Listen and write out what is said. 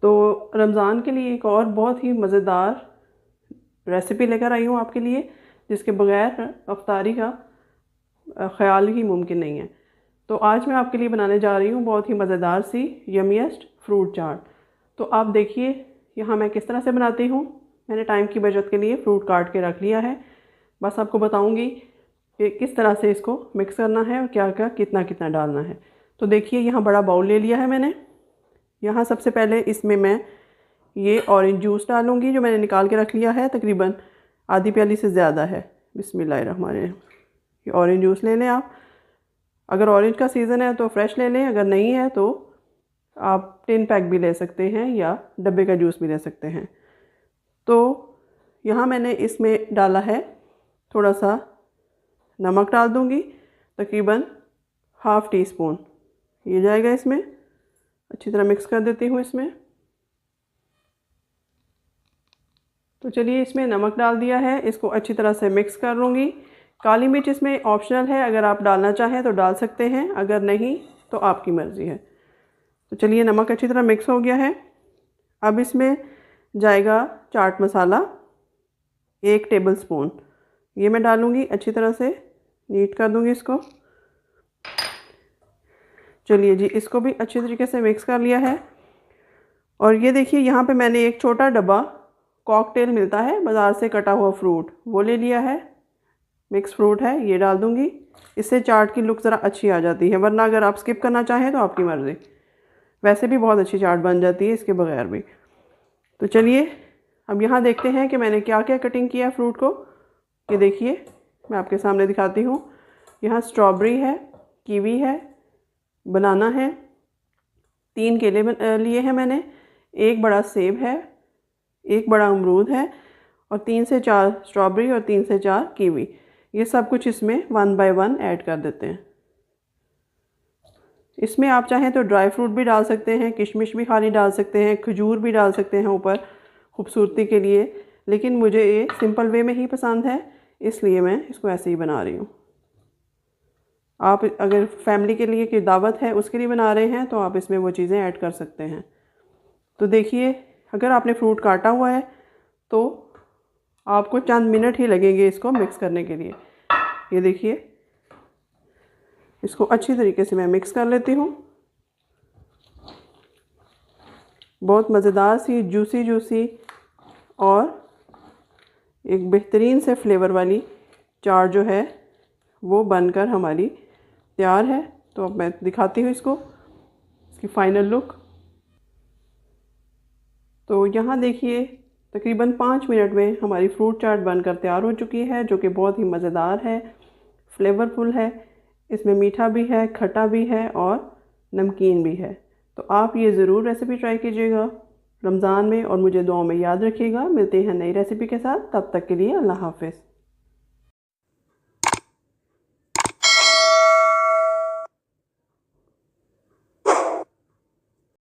तो रमज़ान के लिए एक और बहुत ही मज़ेदार रेसिपी लेकर आई हूँ आपके लिए, जिसके बग़ैर अफ्तारी का ख़्याल ही मुमकिन नहीं है। तो आज मैं आपके लिए बनाने जा रही हूँ बहुत ही मज़ेदार सी यमीएस्ट फ्रूट चाट। तो आप देखिए यहाँ मैं किस तरह से बनाती हूँ। मैंने टाइम की बचत के लिए फ्रूट काट के रख लिया है। बस आपको बताऊँगी कि किस तरह से इसको मिक्स करना है और क्या क्या कितना कितना डालना है। तो देखिए यहाँ बड़ा बाउल ले लिया है मैंने। यहाँ सबसे पहले इसमें मैं ये ऑरेंज जूस डालूँगी जो मैंने निकाल के रख लिया है, तकरीबन आधी प्याली से ज़्यादा है। बिस्मिल्लाहिर्रहमानिर्रहीम। ये ऑरेंज जूस ले लें आप। अगर ऑरेंज का सीज़न है तो फ्रेश ले लें, अगर नहीं है तो आप टिन पैक भी ले सकते हैं या डब्बे का जूस भी ले सकते हैं। तो यहाँ मैंने इसमें डाला है थोड़ा सा नमक, डाल दूँगी तकरीबन हाफ़ टी स्पून, ये जाएगा इसमें। अच्छी तरह मिक्स कर देती हूँ इसमें। तो चलिए इसमें नमक डाल दिया है, इसको अच्छी तरह से मिक्स कर लूँगी। काली मिर्च इसमें ऑप्शनल है, अगर आप डालना चाहें तो डाल सकते हैं, अगर नहीं तो आपकी मर्ज़ी है। तो चलिए नमक अच्छी तरह मिक्स हो गया है। अब इसमें जाएगा चाट मसाला 1 टेबल स्पून, ये मैं डालूँगी। अच्छी तरह से नीट कर दूँगी इसको। चलिए जी इसको भी अच्छी तरीके से मिक्स कर लिया है। और ये देखिए यहाँ पे मैंने एक छोटा डब्बा कॉकटेल मिलता है बाज़ार से, कटा हुआ फ्रूट वो ले लिया है। मिक्स फ्रूट है, ये डाल दूँगी। इससे चाट की लुक ज़रा अच्छी आ जाती है, वरना अगर आप स्किप करना चाहें तो आपकी मर्ज़ी। वैसे भी बहुत अच्छी चाट बन जाती है इसके बगैर भी। तो चलिए अब यहाँ देखते हैं कि मैंने क्या क्या कटिंग किया है फ्रूट को। ये देखिए मैं आपके सामने दिखाती हूँ। यहाँ स्ट्रॉबेरी है, कीवी है, बनाना है, 3 केले लिए हैं मैंने, 1 बड़ा सेब है, 1 बड़ा अमरूद है और 3 से 4 स्ट्रॉबेरी और 3 से 4 कीवी। ये सब कुछ इसमें 1 बाय 1 ऐड कर देते हैं। इसमें आप चाहें तो ड्राई फ्रूट भी डाल सकते हैं, किशमिश भी खाली डाल सकते हैं, खजूर भी डाल सकते हैं ऊपर खूबसूरती के लिए, लेकिन मुझे ये सिंपल वे में ही पसंद है, इसलिए मैं इसको ऐसे ही बना रही हूँ। आप अगर फैमिली के लिए की दावत है उसके लिए बना रहे हैं तो आप इसमें वो चीज़ें ऐड कर सकते हैं। तो देखिए अगर आपने फ्रूट काटा हुआ है तो आपको चंद मिनट ही लगेंगे इसको मिक्स करने के लिए। ये देखिए इसको अच्छी तरीके से मैं मिक्स कर लेती हूँ। बहुत मज़ेदार सी जूसी जूसी और एक बेहतरीन से फ्लेवर वाली चाट जो है वो बनकर हमारी तैयार है। तो अब मैं दिखाती हूँ इसको, इसकी फ़ाइनल लुक। तो यहाँ देखिए तकरीबन 5 मिनट में हमारी फ्रूट चाट बनकर तैयार हो चुकी है, जो कि बहुत ही मज़ेदार है, फ्लेवरफुल है। इसमें मीठा भी है, खट्टा भी है और नमकीन भी है। तो आप ये ज़रूर रेसिपी ट्राई कीजिएगा रमज़ान में और मुझे दुआओं में याद रखिएगा। मिलते हैं नई रेसिपी के साथ, तब तक के लिए अल्लाह हाफ़िज़।